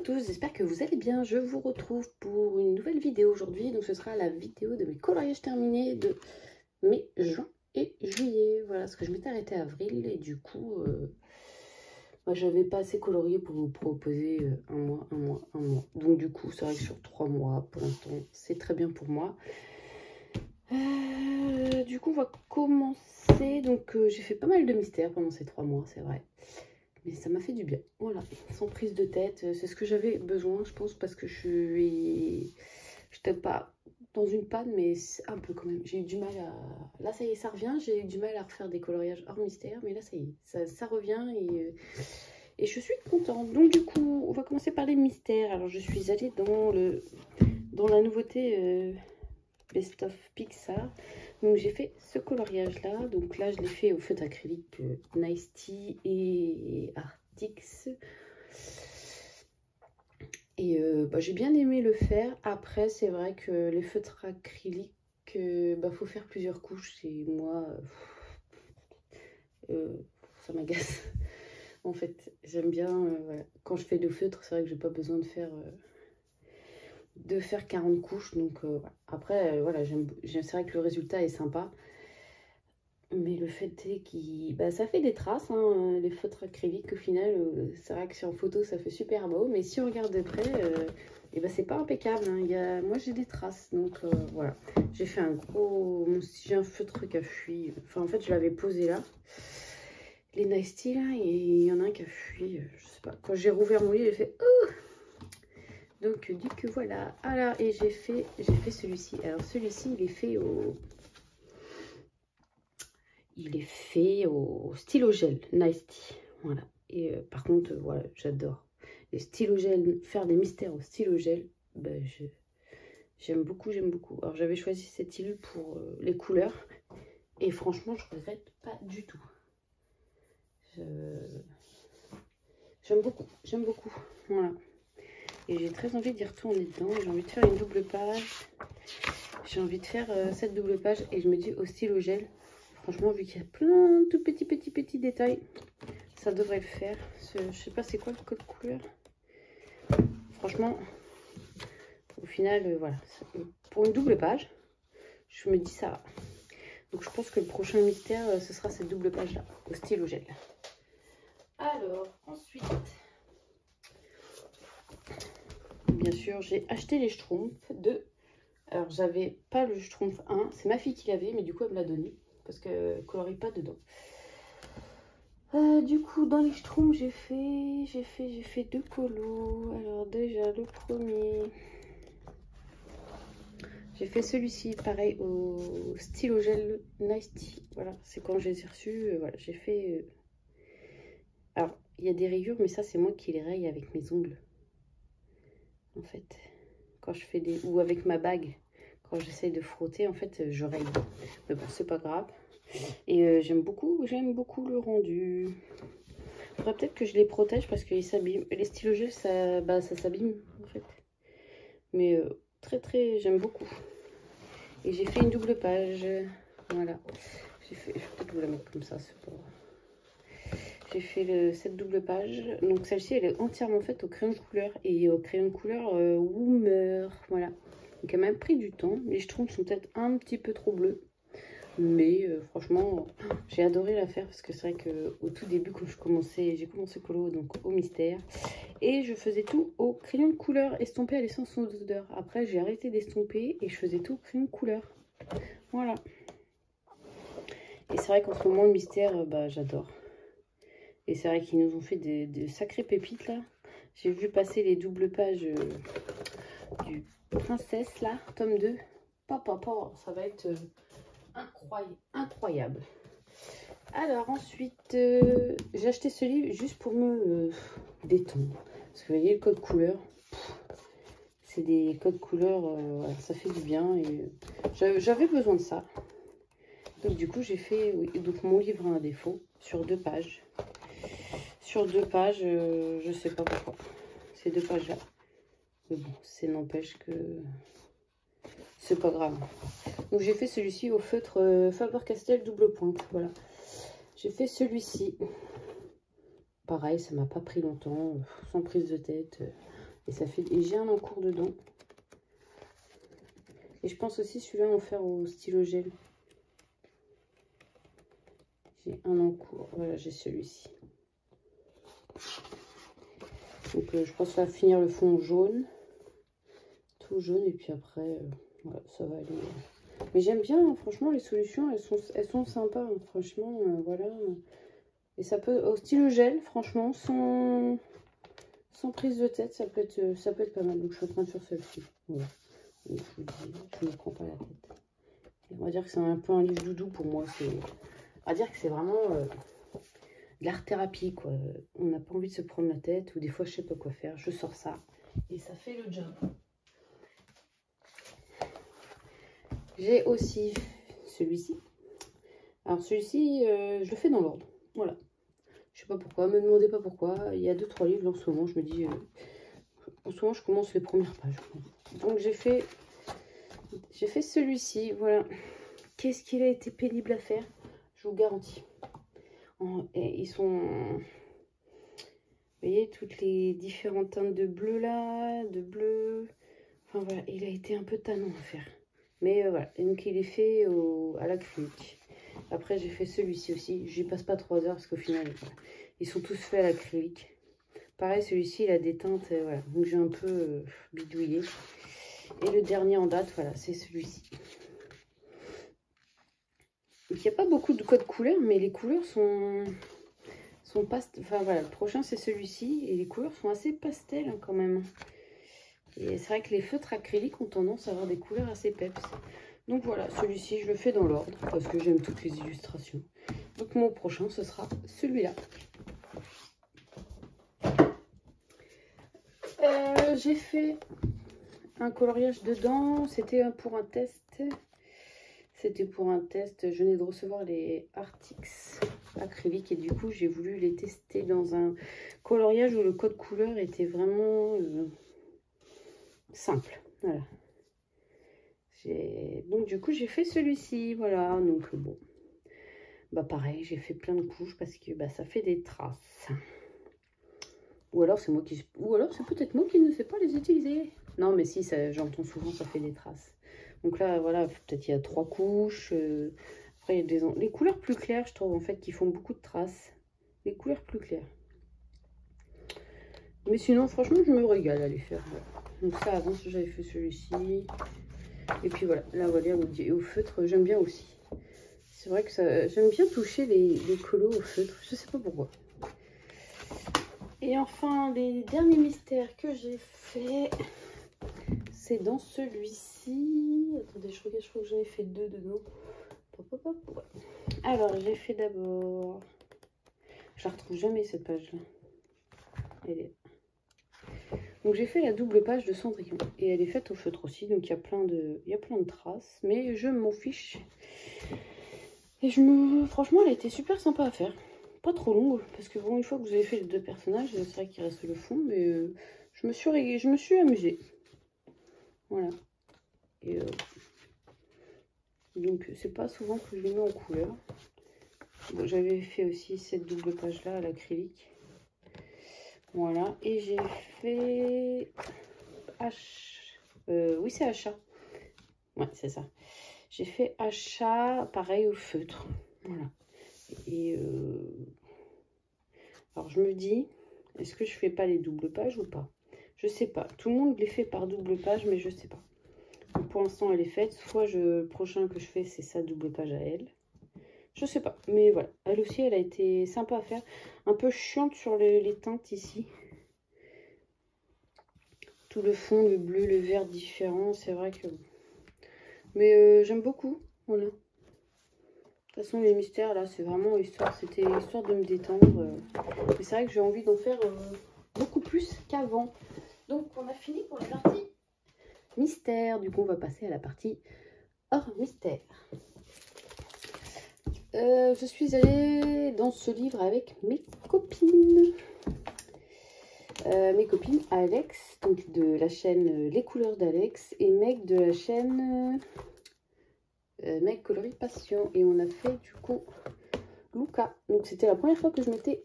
tous, j'espère que vous allez bien. Je vous retrouve pour une nouvelle vidéo aujourd'hui. Donc ce sera la vidéo de mes coloriages terminés de mai, juin et juillet. Voilà, parce que je m'étais arrêtée avril et du coup, moi j'avais pas assez colorié pour vous proposer un mois. Donc du coup, c'est vrai que sur 3 mois, pour l'instant, c'est très bien pour moi. Du coup, on va commencer. Donc j'ai fait pas mal de mystères pendant ces 3 mois, c'est vrai. Mais ça m'a fait du bien, voilà, sans prise de tête. C'est ce que j'avais besoin, je pense, parce que je n'étais pas dans une panne, mais un peu quand même. J'ai eu du mal à... Là, ça y est, ça revient. J'ai eu du mal à refaire des coloriages hors mystère, mais là, ça y est, ça revient et je suis contente. Donc, du coup, on va commencer par les mystères. Alors, je suis allée dans la nouveauté Best of Pixar. Donc j'ai fait ce coloriage là, donc là je l'ai fait au feutre acrylique Nice Tea et Artix et j'ai bien aimé le faire. Après c'est vrai que les feutres acryliques faut faire plusieurs couches et moi ça m'agace en fait. J'aime bien voilà. Quand je fais le feutre, c'est vrai que j'ai pas besoin de faire 40 couches, donc voilà. Après voilà, c'est vrai que le résultat est sympa. Mais le fait est que ça fait des traces, hein, les feutres acryliques au final. C'est vrai que sur photo ça fait super beau, mais si on regarde de près, c'est pas impeccable. Hein. Moi j'ai des traces, donc voilà. J'ai fait un gros. J'ai un feutre qui a fui. Enfin, en fait, je l'avais posé là. Les Nice Tea là, et il y en a un qui a fui. Je sais pas. Quand j'ai rouvert mon lit, j'ai fait oh! Donc, du coup, voilà. Alors, et j'ai fait celui-ci. Alors, celui-ci, il est fait au stylo gel Nice Tea, voilà. Et par contre voilà, j'adore les stylo gel, faire des mystères au stylo gel. J'aime beaucoup. Alors j'avais choisi cette stylo pour les couleurs et franchement je regrette pas du tout. J'aime beaucoup, voilà. Et j'ai très envie d'y retourner dedans. J'ai envie de faire une double page. J'ai envie de faire cette double page et je me dis au stylo gel, franchement, vu qu'il y a plein de tout petits détails, ça devrait le faire. Je sais pas c'est quoi le code couleur. Franchement, au final, voilà. Pour une double page, je me dis ça va. Donc je pense que le prochain mystère, ce sera cette double page là, au stylo gel. Alors, ensuite, bien sûr, j'ai acheté les Schtroumpfs de... Alors, j'avais pas le Schtroumpf 1, c'est ma fille qui l'avait, mais du coup, elle me l'a donné, parce qu'elle ne colorie pas dedans. Du coup, dans les Schtroumpfs, j'ai fait 2 colos. Alors déjà, le premier, j'ai fait celui-ci, pareil, au stylo gel Nice Tea. Voilà, c'est quand je les ai reçus. Voilà, j'ai fait... Alors, il y a des rayures, mais ça, c'est moi qui les raye avec mes ongles. En fait, quand je fais des... Ou avec ma bague, quand j'essaye de frotter, en fait, je raye. Mais bon, c'est pas grave. Et j'aime beaucoup le rendu. Faudrait peut-être que je les protège parce qu'ils s'abîment. Les stylos gel, ça s'abîme en fait. Mais j'aime beaucoup. Et j'ai fait une double page. Voilà. Je vais peut-être vous la mettre comme ça. J'ai fait cette double page. Donc celle-ci, elle est entièrement faite au crayon de couleur. Et au crayon de couleur Woomer. Voilà. Donc elle m'a pris du temps. Les Schtroumpfs sont peut-être un petit peu trop bleus. Mais franchement, j'ai adoré la faire parce que c'est vrai qu'au tout début, quand j'ai commencé colo, donc au mystère, et je faisais tout au crayon de couleur estompé à l'essence sans odeur. Après, j'ai arrêté d'estomper et je faisais tout au crayon de couleur. Voilà. Et c'est vrai qu'en ce moment, le mystère, j'adore. Et c'est vrai qu'ils nous ont fait des sacrées pépites là. J'ai vu passer les doubles pages du Princesse là, tome 2. Ça va être... incroyable. Alors ensuite, j'ai acheté ce livre juste pour me détendre. Parce que vous voyez le code couleur, c'est des codes couleurs, ça fait du bien. Et j'avais besoin de ça. Donc du coup j'ai fait donc mon livre à un défaut sur 2 pages. Sur 2 pages, je sais pas pourquoi. Ces 2 pages là. Mais bon, ça n'empêche que c'est pas grave. Donc j'ai fait celui-ci au feutre Faber-Castell double pointe. Voilà. J'ai fait celui-ci. Pareil, ça m'a pas pris longtemps, sans prise de tête. Et ça fait, et j'ai un encours dedans. Et je pense aussi celui-là en faire au stylo gel. J'ai un encours. Voilà, j'ai celui-ci. Donc je pense que ça va finir le fond jaune. Tout jaune. Et puis après, voilà, ça va aller. Mais j'aime bien, hein, franchement, les solutions, elles sont sympas. Hein, franchement, voilà. Et ça peut, au stylo gel, franchement, sans prise de tête, ça peut être pas mal. Donc je suis en train de faire celle-ci. Voilà. Donc, je vous dis, je ne me prends pas la tête. Et on va dire que c'est un peu un livre doudou pour moi. On va dire que c'est vraiment de l'art-thérapie, quoi. On n'a pas envie de se prendre la tête, ou des fois je sais pas quoi faire. Je sors ça et ça fait le job. J'ai aussi celui-ci. Alors celui-ci, je le fais dans l'ordre. Voilà. Je sais pas pourquoi, me demandez pas pourquoi. Il y a 2-3 livres en ce moment, je me dis... en ce moment, je commence les premières pages. Donc j'ai fait celui-ci, voilà. Qu'est-ce qu'il a été pénible à faire, je vous garantis. Et ils sont... Vous voyez, toutes les différentes teintes de bleu là, de bleu. Enfin voilà, il a été un peu tannant à faire. Mais voilà, et donc il est fait à l'acrylique. Après j'ai fait celui-ci aussi. J'y passe pas 3 heures parce qu'au final, voilà, ils sont tous faits à l'acrylique. Pareil, celui-ci il a des teintes, voilà. Donc j'ai un peu bidouillé. Et le dernier en date, voilà, c'est celui-ci. Donc il n'y a pas beaucoup de codes couleurs, mais les couleurs sont pastel. Enfin voilà, le prochain c'est celui-ci. Et les couleurs sont assez pastel hein, quand même. Et c'est vrai que les feutres acryliques ont tendance à avoir des couleurs assez peps. Donc voilà, celui-ci je le fais dans l'ordre parce que j'aime toutes les illustrations. Donc mon prochain ce sera celui-là. J'ai fait un coloriage dedans, c'était pour un test. C'était pour un test, je venais de recevoir les Artix acryliques et du coup j'ai voulu les tester dans un coloriage où le code couleur était vraiment simple. Voilà. Donc du coup j'ai fait celui-ci, voilà. Donc bon, bah pareil, j'ai fait plein de couches parce que bah, ça fait des traces. Ou alors c'est moi qui, ou alors c'est peut-être moi qui ne sais pas les utiliser. Non mais si, j'entends souvent ça fait des traces. Donc là voilà, peut-être il y a 3 couches. Après il y a les couleurs plus claires, je trouve en fait qui font beaucoup de traces. Les couleurs plus claires. Mais sinon franchement je me régale à les faire. Voilà. Donc ça avant j'avais fait celui-ci. Et puis voilà, là voilà, au feutre j'aime bien aussi. C'est vrai que j'aime bien toucher les colos au feutre, je sais pas pourquoi. Et enfin, les derniers mystères que j'ai fait, c'est dans celui-ci. Attendez, je regarde, je crois que j'en ai fait 2 dedans. Hop, hop, hop, ouais. Alors, j'ai fait d'abord... Je la retrouve jamais, cette page-là. Elle est... Donc, j'ai fait la double page de Cendrillon. Et elle est faite au feutre aussi, donc il y a plein de traces. Mais je m'en fiche. Et franchement, elle a été super sympa à faire. Pas trop longue, parce que bon, une fois que vous avez fait les 2 personnages, c'est vrai qu'il reste le fond, mais je me suis amusée. Voilà. Et donc c'est pas souvent que je les mets en couleur. Bon, j'avais fait aussi cette double page là à l'acrylique. Voilà. Et j'ai fait oui, c'est achat. Ouais, c'est ça. J'ai fait achat pareil au feutre. Voilà. Et alors je me dis, est-ce que je fais pas les doubles pages ou pas? Je sais pas. Tout le monde les fait par double page, mais je sais pas. Donc, pour l'instant, elle est faite. Soit le prochain que je fais, c'est sa double page à elle. Je sais pas. Mais voilà. Elle aussi, elle a été sympa à faire. Un peu chiante sur les teintes ici. Tout le fond, le bleu, le vert différent. C'est vrai que... Mais j'aime beaucoup. Voilà. De toute façon, les mystères, là, c'est vraiment histoire. C'était histoire de me détendre. Mais c'est vrai que j'ai envie d'en faire beaucoup plus qu'avant. Donc, on a fini pour la partie mystère. Du coup, on va passer à la partie hors mystère. Je suis allée dans ce livre avec mes copines. Mes copines Alex, donc de la chaîne Les Couleurs d'Alex, et Meg de la chaîne Meg Coloris Passion. Et on a fait du coup Luca. Donc c'était la première fois que je mettais...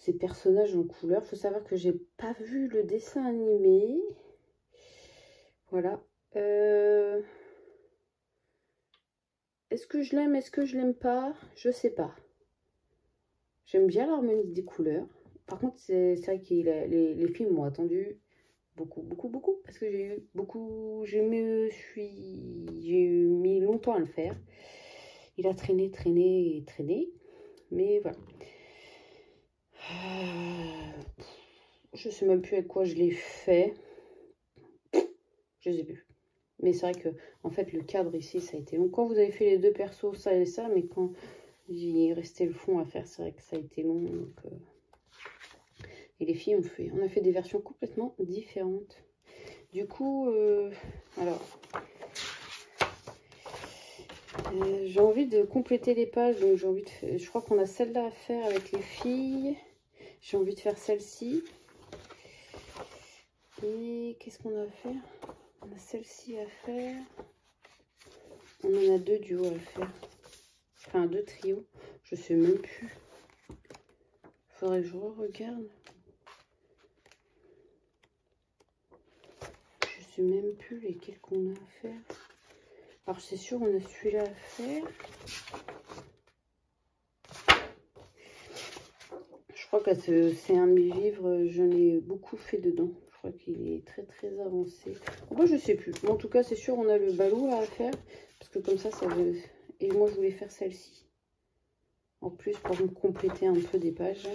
ces personnages en couleur. Faut savoir que j'ai pas vu le dessin animé. Voilà. Est-ce que je l'aime? Est-ce que je l'aime pas? Je sais pas. J'aime bien l'harmonie des couleurs. Par contre, c'est vrai que les films m'ont attendu beaucoup, beaucoup, beaucoup. Parce que j'ai eu beaucoup... J'ai mis longtemps à le faire. Il a traîné, traîné et traîné. Mais voilà. Je sais même plus avec quoi je l'ai fait. Je sais plus. Mais c'est vrai que, en fait, le cadre ici, ça a été long. Quand vous avez fait les deux persos, ça et ça, mais quand il restait le fond à faire, c'est vrai que ça a été long. Donc, Et les filles, on a fait des versions complètement différentes. Du coup, alors, j'ai envie de compléter les pages. Donc, je crois qu'on a celle-là à faire avec les filles. J'ai envie de faire celle-ci. Et qu'est-ce qu'on a à faire? On a celle-ci à faire. On en a 2 duos à faire. Enfin, 2 trios. Je sais même plus. Faudrait que je regarde. Je sais même plus lesquels qu'on a à faire. Alors, c'est sûr, on a celui-là à faire. Je crois que c'est un de mes livres. J'en ai beaucoup fait dedans. Je crois qu'il est très, très avancé. Moi, je sais plus. Mais en tout cas, c'est sûr, on a le ballot là à faire. Parce que comme ça veut... Et moi, je voulais faire celle-ci. En plus, pour me compléter un peu des pages.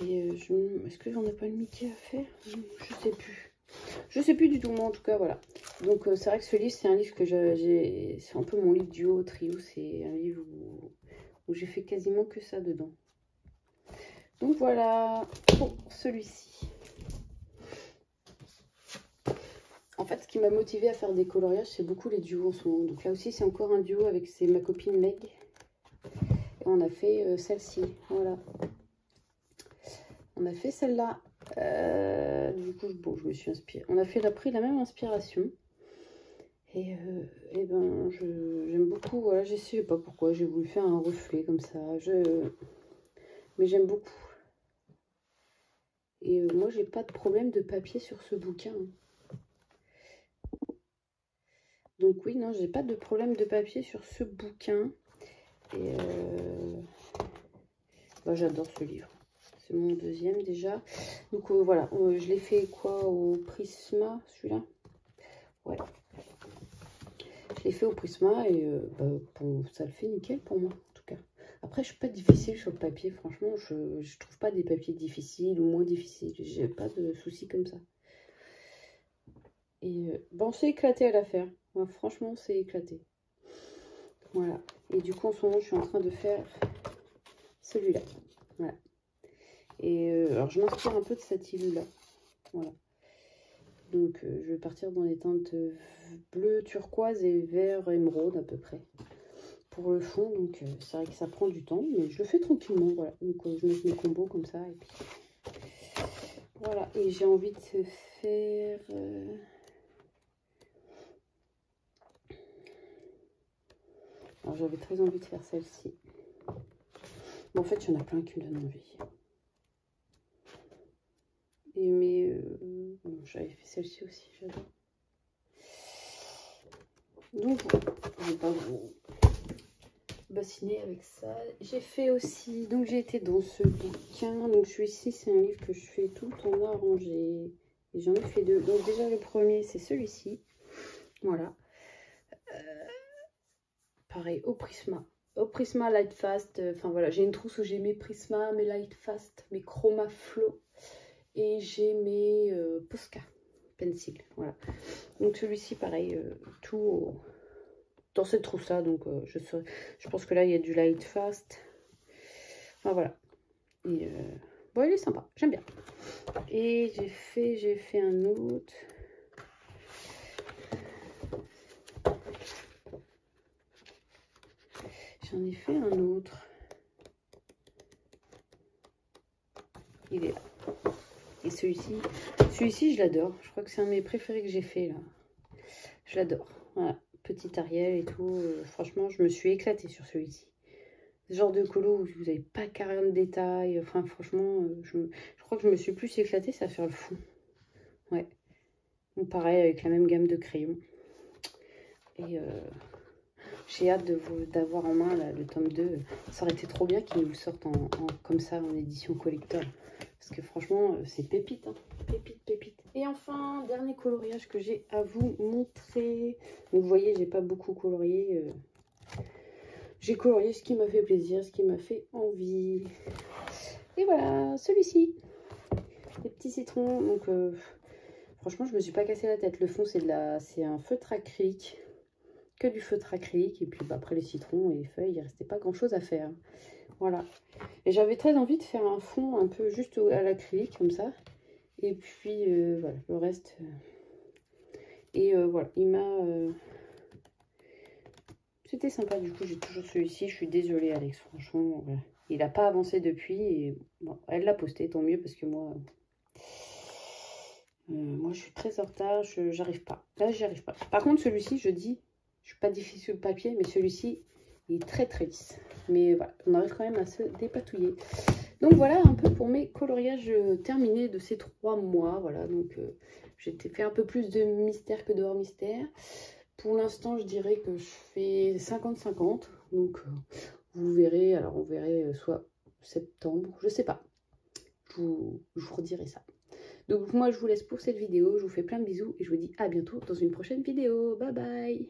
Et est-ce que j'en ai pas le Mickey à faire? Je sais plus. Je sais plus du tout, moi en tout cas, voilà. Donc c'est vrai que ce livre, c'est un livre que j'ai... C'est un peu mon livre duo, trio. C'est un livre où j'ai fait quasiment que ça dedans. Donc voilà pour celui-ci. En fait, ce qui m'a motivé à faire des coloriages, c'est beaucoup les duos en ce moment. Donc là aussi, c'est encore un duo avec ma copine Meg. Et on a fait celle-ci, voilà. On a fait celle-là. Du coup, bon, je me suis inspirée. On a pris la même inspiration. Et ben, j'aime beaucoup. Voilà, je sais pas pourquoi. J'ai voulu faire un reflet comme ça. Mais j'aime beaucoup. Et moi, j'ai pas de problème de papier sur ce bouquin. Donc oui, non, j'ai pas de problème de papier sur ce bouquin. Et bah, j'adore ce livre. C'est mon deuxième déjà. Donc voilà, je l'ai fait quoi au Prisma, celui-là? Ouais. Je l'ai fait au Prisma et bah, ça le fait nickel pour moi, en tout cas. Après, je suis pas difficile sur le papier. Franchement, je trouve pas des papiers difficiles ou moins difficiles. J'ai pas de soucis comme ça. Et bon, c'est éclaté à la faire. Ouais, franchement, c'est éclaté. Voilà. Et du coup, en ce moment, je suis en train de faire celui-là. Voilà. Et alors, je m'inspire un peu de cette île-là. Voilà. Donc, je vais partir dans les teintes bleu, turquoise et vert émeraude à peu près. Pour le fond, donc c'est vrai que ça prend du temps, mais je le fais tranquillement. Voilà. Donc, je mets mes combos comme ça. Et puis, voilà. Et j'ai envie de faire... Alors, j'avais très envie de faire celle-ci. Bon, en fait, il y en a plein qui me donnent envie. Mais bon, j'avais fait celle-ci aussi, j'adore. Donc, je vais pas vous bassiner avec ça. J'ai fait aussi, donc j'ai été dans ce bouquin. Donc, celui-ci, c'est un livre que je fais tout le temps arrangé. Et j'en ai fait 2. Donc, déjà, le premier, c'est celui-ci. Voilà. Pareil, au Prisma. Au Prisma Light Fast. Enfin, voilà, j'ai une trousse où j'ai mes Prisma, mes Light Fast, mes Chroma Flow. Et j'ai mes Posca Pencil. Voilà. Donc, celui-ci, pareil, tout dans cette trousse-là. Donc, je pense que là, il y a du Light Fast. Enfin, voilà. Et bon, il est sympa. J'aime bien. Et j'ai fait un autre. J'en ai fait un autre. Il est là. Et celui-ci, je l'adore. Je crois que c'est un de mes préférés que j'ai fait là. Je l'adore. Voilà. Petit Ariel et tout. Franchement, je me suis éclatée sur celui-ci. Ce genre de colo où vous n'avez pas carrément de détails. Enfin, franchement, je crois que je me suis plus éclatée, ça va faire le fou. Ouais. Bon, pareil, avec la même gamme de crayons. Et j'ai hâte d'avoir en main là, le tome 2. Ça aurait été trop bien qu'ils nous sortent comme ça, en édition collector. Parce que franchement, c'est pépite, hein. Pépite, pépite. Et enfin, dernier coloriage que j'ai à vous montrer. Donc, vous voyez, j'ai pas beaucoup colorié. J'ai colorié ce qui m'a fait plaisir, ce qui m'a fait envie. Et voilà, celui-ci. Les petits citrons. Donc, franchement, je me suis pas cassé la tête. Le fond, c'est un feutre acrylique. Que du feutre acrylique. Et puis, bah, après les citrons et les feuilles, il restait pas grand-chose à faire. Voilà. Et j'avais très envie de faire un fond un peu juste à l'acrylique, comme ça. Et puis, voilà, le reste. Et voilà, il m'a... C'était sympa, du coup, j'ai toujours celui-ci. Je suis désolée, Alex, franchement. Voilà. Il n'a pas avancé depuis. Et bon, elle l'a posté, tant mieux, parce que moi... moi, je suis très en retard. J'arrive pas. Là, j'y arrive pas. Par contre, celui-ci, je dis... Je suis pas difficile sur le papier, mais celui-ci, il est très, très lisse. Mais voilà, on arrive quand même à se dépatouiller. Donc voilà un peu pour mes coloriages terminés de ces 3 mois. Voilà, donc j'ai fait un peu plus de mystère que de hors mystère. Pour l'instant, je dirais que je fais 50-50. Donc vous verrez, alors on verrait soit septembre, je sais pas. Je vous redirai ça. Donc moi, je vous laisse pour cette vidéo. Je vous fais plein de bisous et je vous dis à bientôt dans une prochaine vidéo. Bye bye!